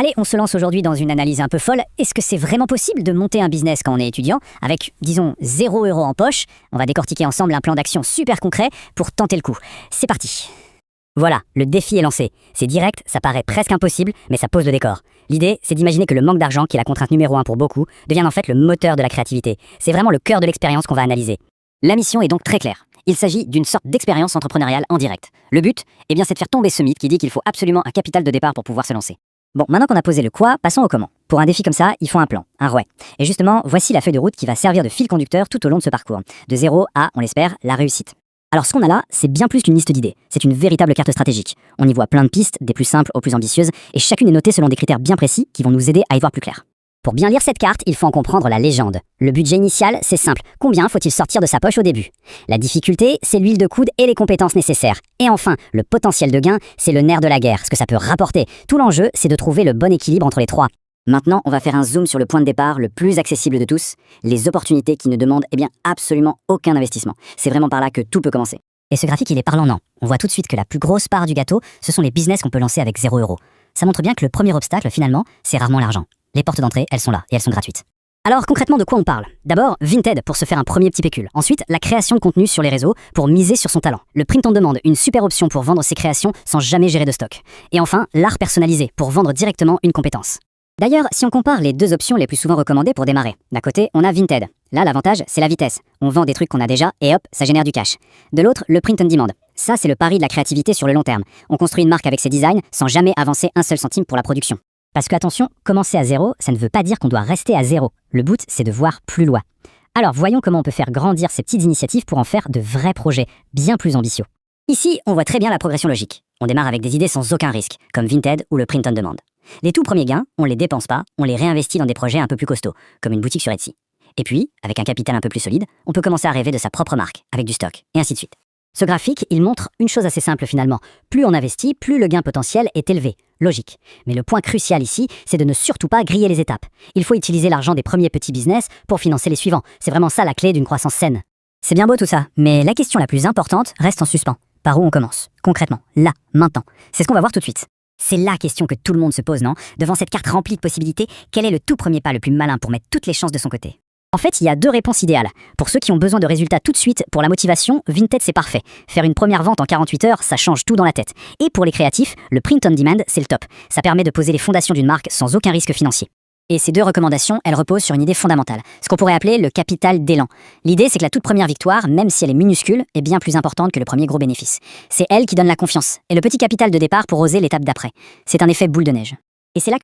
Allez, on se lance aujourd'hui dans une analyse un peu folle. Est-ce que c'est vraiment possible de monter un business quand on est étudiant avec, disons, 0 € en poche? On va décortiquer ensemble un plan d'action super concret pour tenter le coup. C'est parti. Voilà, le défi est lancé. C'est direct, ça paraît presque impossible, mais ça pose le décor. L'idée, c'est d'imaginer que le manque d'argent, qui est la contrainte numéro 1 pour beaucoup, devienne en fait le moteur de la créativité. C'est vraiment le cœur de l'expérience qu'on va analyser. La mission est donc très claire. Il s'agit d'une sorte d'expérience entrepreneuriale en direct. Le but, c'est de faire tomber ce mythe qui dit qu'il faut absolument un capital de départ pour pouvoir se lancer. Bon, maintenant qu'on a posé le quoi, passons au comment. Pour un défi comme ça, il faut un plan, un rouet. Et justement, voici la feuille de route qui va servir de fil conducteur tout au long de ce parcours. De 0 à, on l'espère, la réussite. Alors ce qu'on a là, c'est bien plus qu'une liste d'idées. C'est une véritable carte stratégique. On y voit plein de pistes, des plus simples aux plus ambitieuses, et chacune est notée selon des critères bien précis qui vont nous aider à y voir plus clair. Pour bien lire cette carte, il faut en comprendre la légende. Le budget initial, c'est simple. Combien faut-il sortir de sa poche au début? La difficulté, c'est l'huile de coude et les compétences nécessaires. Et enfin, le potentiel de gain, c'est le nerf de la guerre, ce que ça peut rapporter. Tout l'enjeu, c'est de trouver le bon équilibre entre les trois. Maintenant, on va faire un zoom sur le point de départ le plus accessible de tous, les opportunités qui ne demandent absolument aucun investissement. C'est vraiment par là que tout peut commencer. Et ce graphique, il est parlant, non? On voit tout de suite que la plus grosse part du gâteau, ce sont les business qu'on peut lancer avec 0 €. Ça montre bien que le premier obstacle, finalement, c'est rarement l'argent. Les portes d'entrée, elles sont là, et elles sont gratuites. Alors concrètement, de quoi on parle? D'abord, Vinted pour se faire un premier petit pécule. Ensuite, la création de contenu sur les réseaux pour miser sur son talent. Le print on demande, une super option pour vendre ses créations sans jamais gérer de stock. Et enfin, l'art personnalisé pour vendre directement une compétence. D'ailleurs, si on compare les deux options les plus souvent recommandées pour démarrer, d'un côté, on a Vinted. Là, l'avantage, c'est la vitesse. On vend des trucs qu'on a déjà et hop, ça génère du cash. De l'autre, le print on demand. Ça, c'est le pari de la créativité sur le long terme. On construit une marque avec ses designs sans jamais avancer un seul centime pour la production. Parce que attention, commencer à 0, ça ne veut pas dire qu'on doit rester à 0. Le but, c'est de voir plus loin. Alors voyons comment on peut faire grandir ces petites initiatives pour en faire de vrais projets, bien plus ambitieux. Ici, on voit très bien la progression logique. On démarre avec des idées sans aucun risque, comme Vinted ou le print on demand. Les tout premiers gains, on les dépense pas, on les réinvestit dans des projets un peu plus costauds, comme une boutique sur Etsy. Et puis, avec un capital un peu plus solide, on peut commencer à rêver de sa propre marque, avec du stock, et ainsi de suite. Ce graphique, il montre une chose assez simple finalement. Plus on investit, plus le gain potentiel est élevé. Logique. Mais le point crucial ici, c'est de ne surtout pas griller les étapes. Il faut utiliser l'argent des premiers petits business pour financer les suivants. C'est vraiment ça la clé d'une croissance saine. C'est bien beau tout ça, mais la question la plus importante reste en suspens. Par où on commence? Concrètement, là, maintenant. C'est ce qu'on va voir tout de suite. C'est la question que tout le monde se pose, non? Devant cette carte remplie de possibilités, quel est le tout premier pas le plus malin pour mettre toutes les chances de son côté? En fait, il y a deux réponses idéales. Pour ceux qui ont besoin de résultats tout de suite, pour la motivation, Vinted c'est parfait. Faire une première vente en 48 heures, ça change tout dans la tête. Et pour les créatifs, le print on demand, c'est le top. Ça permet de poser les fondations d'une marque sans aucun risque financier. Et ces deux recommandations, elles reposent sur une idée fondamentale, ce qu'on pourrait appeler le capital d'élan. L'idée, c'est que la toute première victoire, même si elle est minuscule, est bien plus importante que le premier gros bénéfice. C'est elle qui donne la confiance, et le petit capital de départ pour oser l'étape d'après. C'est un effet boule de neige. Et c'est là